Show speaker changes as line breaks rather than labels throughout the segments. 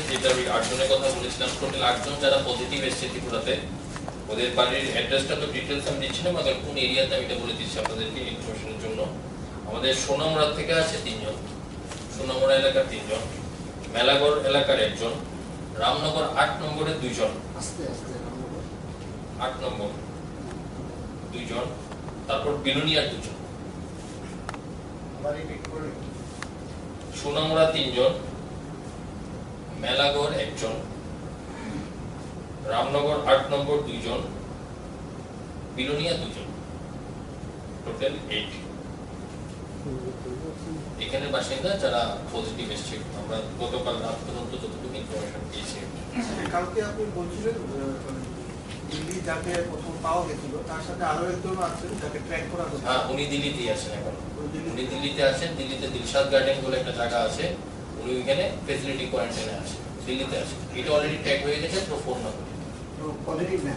যেটা আমি 8 জনের কথা বলেছিলাম, টোটাল 8 জন যারা পজিটিভ এসেছে ত্রিপুরাতে, ওদের বাড়ির অ্যাড্রেসটা তো ডিটেইলস আমি দিচ্ছি না, মাত্র কোন এরিয়াতে আমি এটা বলে দিচ্ছি আপনাদেরকে ইনফরমেশনের জন্য। আমাদের সোনামুড়া থেকে আছে 3 জন, সোনামুড়া এলাকার 3 জন, মেলাগড় এলাকার 1 জন, রামনগর 8 নম্বরের 2 জন, 8 নম্বর 2 জন, তারপর বিলুনিয়ার 2 জন, সোনামুড়া 3 জন, মেলাগড় 1 জন, রামনগর 8 নম্বর 2 জন, বিলোনিয়া 2 জন, টোটাল 8। এখানে বাসিন্দা যারা পজিটিভ এসেছে, আমরা গতকাল রাত পর্যন্ত যতটুকু ইনফরমেশন পেয়েছি।
কালকে আপনি বলছিলেন দিল্লি যাকে প্রথম পাওয়া গেছিল তার সাথে আরো একজন আছেন যাকে ট্র্যাক করা হচ্ছে।
হ্যাঁ, উনি দিল্লিতেই আছেন এখন, উনি দিল্লিতে আছেন। দিল্লিতে দিলশাদ গার্ডেন বলে একটা জায়গা আছে, উনি ওইখানে ফ্যাসিলিটি কোয়ারেন্টাইনে আছে, দিল্লিতে আছে। এটা অলরেডি ট্র্যাক হয়ে গেছে, তো ফোন না
পজিটিভ না,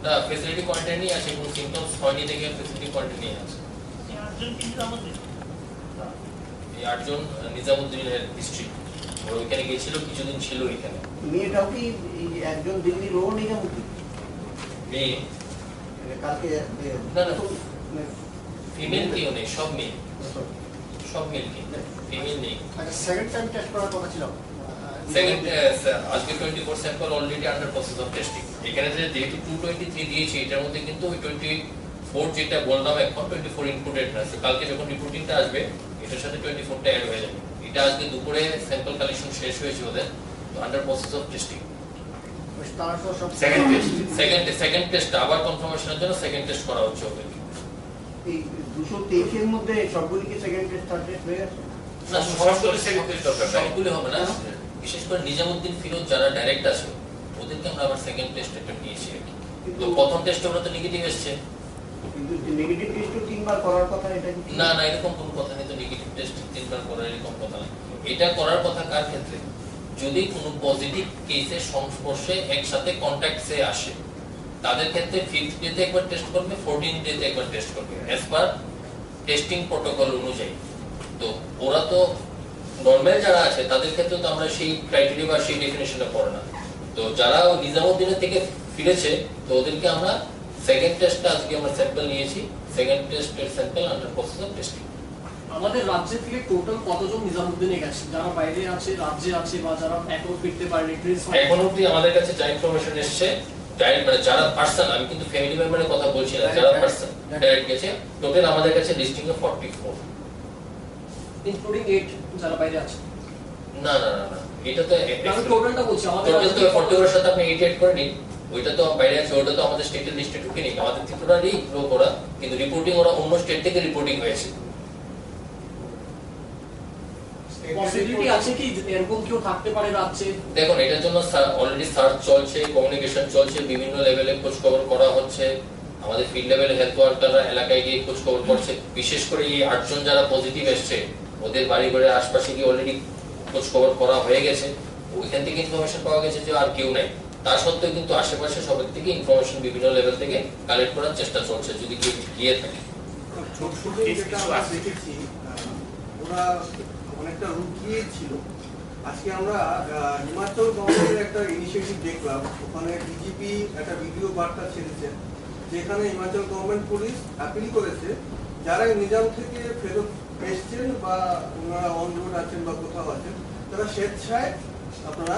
না ফ্যাসিলিটি কোয়ারেন্টাইনই আছে, কোনো সিম্পটমস হয়নি দেখে ফ্যাসিলিটি কোয়ারেন্টাইনই আছে। এই 8 জন নিজামুদ্দিনের ডিস্ট্রিক্ট, ওর ওইখানে গিয়েছিল, কিছুদিন ছিল এখানে।
মেয়েটাও কি একজন দিল্লি রো নিজামুদ্দিন?
মেয়ে
কালকে
না না, ফিমেল কেউ নেই, সব মেয়ে, সব মেল কি ফিমেল নেই।
আচ্ছা, সেকেন্ড টাইম টেস্ট করার কথা ছিল।
সেকেন্ড আজকে 24 sample already under process of testing. এখানে যে যেহেতু 223 দিয়েছি, এটার মধ্যে কিন্তু ওই 24 যেটা বললাম এখন 24 ইনপুটেড না। কালকে যখন রিপোর্টিংটা আসবে, এটার সাথে 24টা অ্যাড হয়ে যাবে। এটা আজকে দুপুরে স্যাম্পল কালেকশন শেষ হয়েছে ওদের, তো under process of testing. Second test আবার কনফার্মেশনের জন্য সেকেন্ড টেস্ট করা হচ্ছে ওদের।
এই 223 এর মধ্যে সবগুলি কি সেকেন্ড টেস্ট থার্ড টেস্ট হয়ে গেছে?
না, সবগুলো সেকেন্ড টেস্ট দরকার, সবগুলো হবে না। বিশেষ করে নিজামুদ্দিন ফিরোজ যারা ডাইরেক্ট আছে, ওদেরকে আমরা আবার সেকেন্ড টেস্ট একটা নিয়েছি আর কি। তো প্রথম টেস্টে ওরা তো নেগেটিভ এসেছে,
কিন্তু নেগেটিভ টেস্ট 3বার করার কথা, এটা
না না এরকম কোনো কথা নেই। তো নেগেটিভ টেস্ট 3বার করার এরকম কথা না। এটা করার কথা কার ক্ষেত্রে? যদি কোনো পজিটিভ কেসের সংস্পর্শে একসাথে কন্ট্যাক্টসে আসে, তাদের ক্ষেত্রে 5th ডেতে একবার টেস্ট করবে, 14th ডেতে একবার টেস্ট করবে, অ্যাজ পার টেস্টিং প্রোটোকল অনুযায়ী। তো ওরা তো নরমাল যারা আছে তাদের ক্ষেত্রে তো আমরা সেই ক্রাইটেরিয়া বা সেই ডেফিনিশনটা পড়ে না। তো যারা নিজামুদ্দিনের থেকে ফিরেছে, তো ওদেরকে আমরা সেকেন্ড টেস্টটা আজকে আমরা স্যাম্পল নিয়েছি, সেকেন্ড টেস্টের sample under process of testing.
আমাদের রাজ্য থেকে টোটাল কতজন নিজামুদ্দিনে গেছে, যারা বাইরে আছে, রাজ্যে আছে, বা যারা এখনো ফিরতে পারেনি?
এখন অবধি আমাদের কাছে যা ইনফরমেশন এসেছে, ডাইরেক্ট মানে যারা পার্সন, আমি কিন্তু ফ্যামিলি মেম্বারের কথা বলছি না, যারা পার্সন ডাইরেক্ট গেছে, টোটাল আমাদের কাছে লিস্টিং এ 44,
ইনক্লুডিং 8 যারা বাইরে আছে।
না না না না, এটা তো
আমি টোটালটা বলছি, আমাদের
টোটাল তো 44 এর সাথে আপনি 88 করে নিন, ওইটা তো বাইরে আছে, ওটা তো আমাদের স্টেটের লিস্টে ঢুকে নেই। আমাদের ত্রিপুরারই লোক ওরা, কিন্তু রিপোর্টিং ওরা অন্য স্টেট থেকে রিপোর্টিং হয়েছে।
পসিবিলিটি আছে কি এরকম কেউ থাকতে পারে রাজ্যে?
দেখুন, এটার জন্য অলরেডি সার্চ চলছে, কমিউনিকেশন চলছে, বিভিন্ন লেভেলে খোঁজ খবর করা হচ্ছে। আমাদের ফিল্ড লেভেলে হেলথ ওয়ার্কাররা এলাকায় গিয়ে খোঁজ খবর করছে। বিশেষ করে এই 8 জন যারা পজিটিভ এসছে, ওদের বাড়ি ঘরের আশপাশে গিয়ে অলরেডি খোঁজ খবর করা হয়ে গেছে। ওইখান থেকে ইনফরমেশন পাওয়া গেছে যে আর কেউ নাই। তার সত্ত্বেও কিন্তু আশেপাশে সবার থেকে ইনফরমেশন বিভিন্ন লেভেল থেকে কালেক্ট করার চেষ্টা চলছে, যদি কেউ গিয়ে থাকে।
ওরা অনেকটা রুকিয়ে ছিল। আজকে আমরা হিমাচল গভর্নমেন্টের একটা ইনিশিয়েটিভ দেখলাম, ওখানে ডিজিপি একটা ভিডিও বার্তা ছেড়েছেন, যেখানে হিমাচল গভর্নমেন্ট পুলিশ অ্যাপিল করেছে যারা নিজাম থেকে ফেরত এসছেন বা ওনারা অন রোড আছেন বা কোথাও আছেন, তারা স্বেচ্ছায় আপনারা